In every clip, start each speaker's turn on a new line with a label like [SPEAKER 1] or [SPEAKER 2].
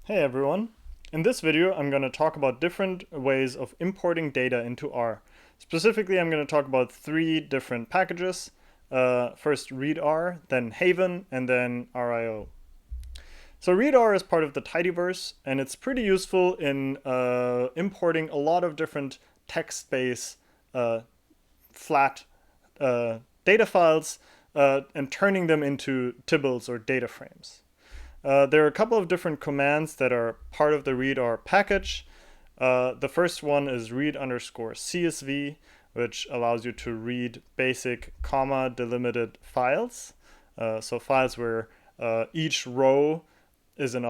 [SPEAKER 1] Hey everyone! In this video I'm going to talk about different ways of importing data into R. Specifically I'm going to talk about three different packages. First readr, then Haven, and then RIO. So readr is part of the Tidyverse and it's pretty useful in importing a lot of different text-based flat data files and turning them into tibbles or data frames. There are a couple of different commands that are part of the readr package. The first one is read_CSV, which allows you to read basic comma delimited files. So files where each row is an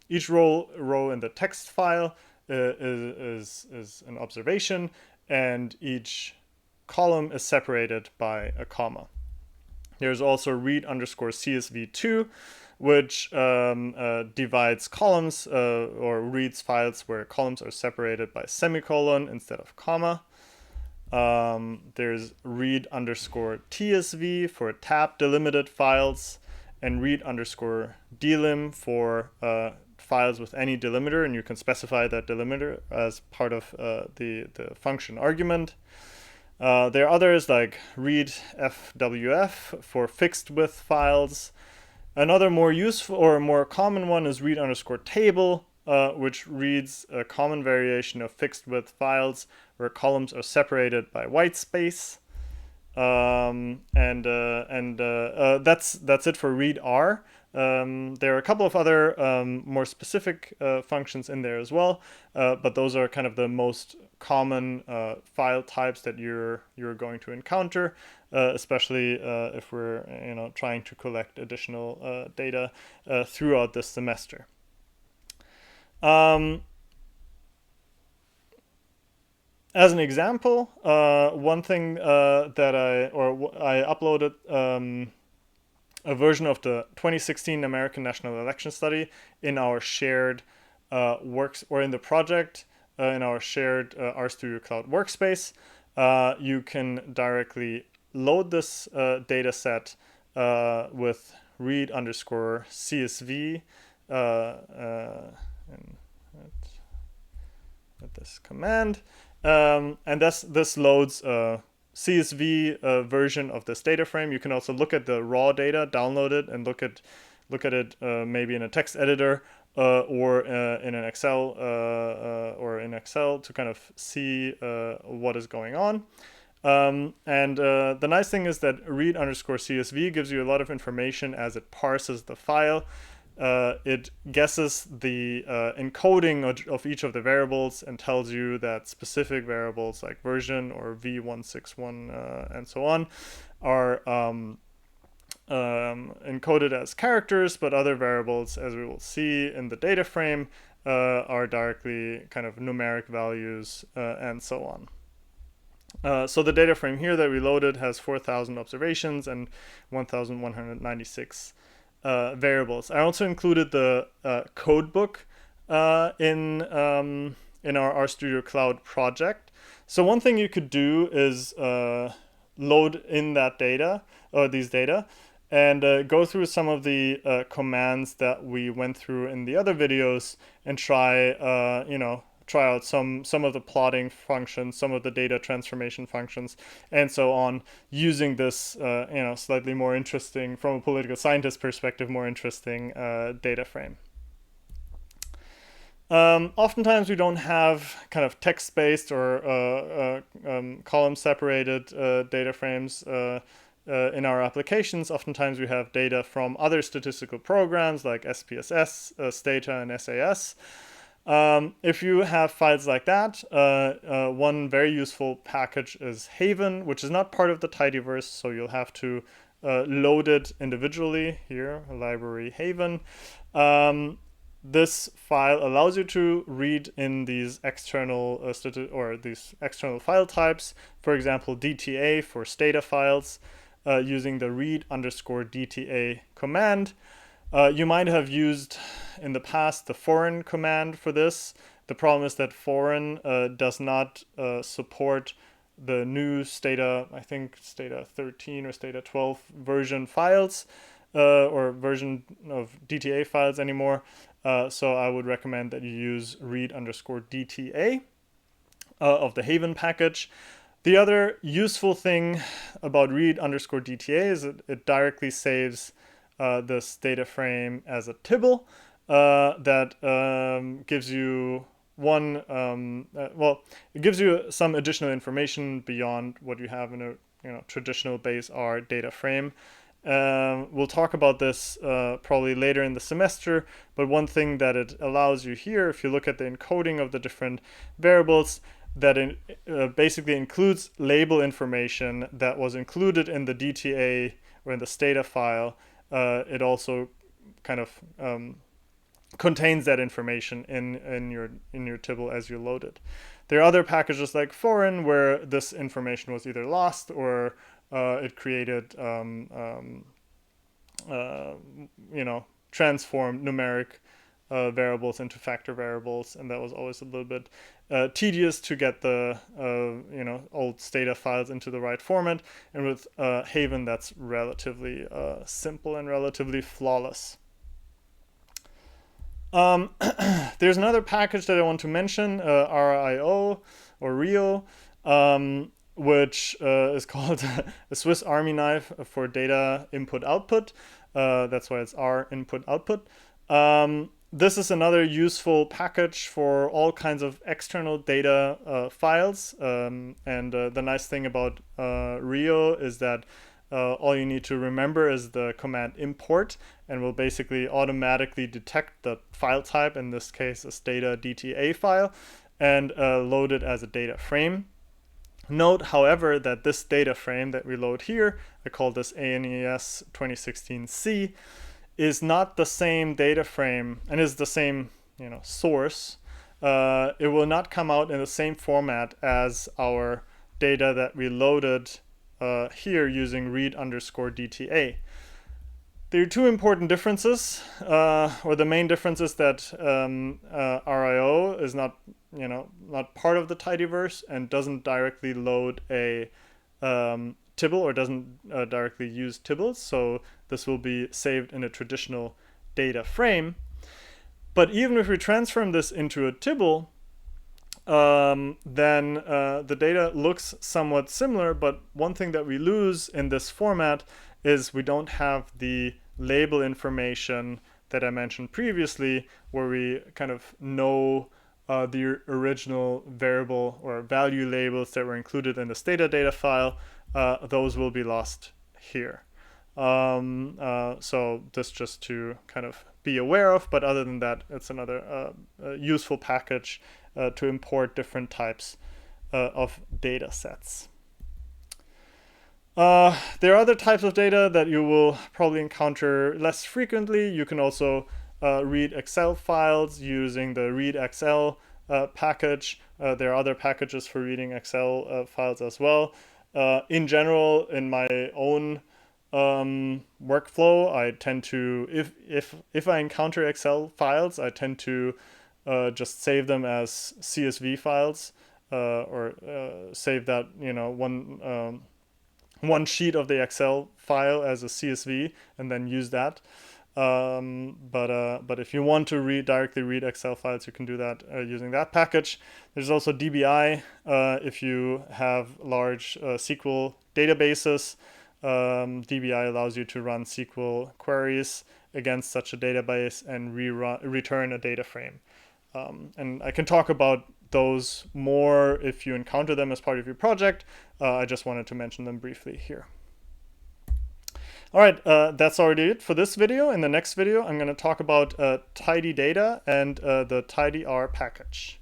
[SPEAKER 1] each row in the text file is an observation, and each column is separated by a comma. There's also read_CSV2, which divides columns or reads files where columns are separated by semicolon instead of comma. There's read_TSV for tab delimited files, and read_delim for files with any delimiter, and you can specify that delimiter as part of the function argument. There are others like readFWF for fixed width files. Another more useful or more common one is read_table, which reads a common variation of fixed width files where columns are separated by white space. That's it for readr. There are a couple of other more specific functions in there as well, but those are kind of the most common file types that you're going to encounter, especially if we're trying to collect additional data throughout this semester. As an example, one thing that I uploaded a version of the 2016 American National Election Study in our shared in the project in our shared RStudio Cloud workspace. You can directly load this data set with read_CSV and this command. And this loads a CSV version of this data frame. You can also look at the raw data, download it, and look at it maybe in a text editor or in an Excel to kind of see what is going on. The nice thing is that read_CSV gives you a lot of information as it parses the file. It guesses the encoding of each of the variables and tells you that specific variables like version or v161 and so on are encoded as characters, but other variables, as we will see in the data frame, are directly kind of numeric values and so on. So the data frame here that we loaded has 4,000 observations and 1,196 variables. I also included the code book in our RStudio Cloud project. So one thing you could do is load in that data, these data, and go through some of the commands that we went through in the other videos and try out some of the plotting functions, some of the data transformation functions, and so on, using this slightly more interesting, from a political scientist perspective, more interesting data frame. Oftentimes we don't have kind of text-based or column-separated data frames in our applications. Oftentimes we have data from other statistical programs like SPSS, Stata, and SAS. If you have files like that, one very useful package is Haven, which is not part of the Tidyverse, so you'll have to load it individually here, library Haven. This file allows you to read in these external these external file types, for example, DTA for Stata files, using the read_DTA command. You might have used in the past the foreign command for this. The problem is that foreign does not support the new Stata, I think Stata 13 or Stata 12 version files. or version of DTA files anymore. So I would recommend that you use read_DTA of the Haven package. The other useful thing about read_DTA is it directly saves this data frame as a tibble that gives you it gives you some additional information beyond what you have in a traditional base R data frame. We'll talk about this probably later in the semester, but one thing that it allows you here, if you look at the encoding of the different variables, that it basically includes label information that was included in the DTA or in the Stata file. It also kind of contains that information in your tibble as you load it. There are other packages like foreign where this information was either lost or it created transformed numeric variables into factor variables, and that was always a little bit tedious to get the old Stata files into the right format. And with Haven, that's relatively simple and relatively flawless. There's another package that I want to mention, RIO or Rio, which is called a Swiss Army knife for data input-output. That's why it's R input-output. This is another useful package for all kinds of external data files. And the nice thing about Rio is that all you need to remember is the command import, and will basically automatically detect the file type, in this case a Stata DTA file, and load it as a data frame. Note, however, that this data frame that we load here, I call this ANES 2016C, is not the same data frame and is the same source. It will not come out in the same format as our data that we loaded here using read_DTA. There are two important differences, or the main difference is that RIO is not part of the tidyverse and doesn't directly load a tibble or doesn't directly use tibbles. So this will be saved in a traditional data frame. But even if we transform this into a tibble, then the data looks somewhat similar. But one thing that we lose in this format is we don't have the label information that I mentioned previously, where we kind of know the original variable or value labels that were included in the Stata data file. Those will be lost here. So this just to kind of be aware of, but other than that, it's another useful package to import different types of data sets. There are other types of data that you will probably encounter less frequently. You can also read Excel files using the readxl package. There are other packages for reading Excel files as well. In general, in my own workflow, I tend to, if I encounter Excel files, I tend to just save them as CSV files, or save that one sheet of the Excel file as a CSV and then use that. But if you want to directly read Excel files, you can do that using that package. There's also DBI if you have large SQL databases. DBI allows you to run SQL queries against such a database and return a data frame. And I can talk about those more if you encounter them as part of your project. I just wanted to mention them briefly here. All right, that's already it for this video. In the next video, I'm going to talk about tidy data and the tidyr package.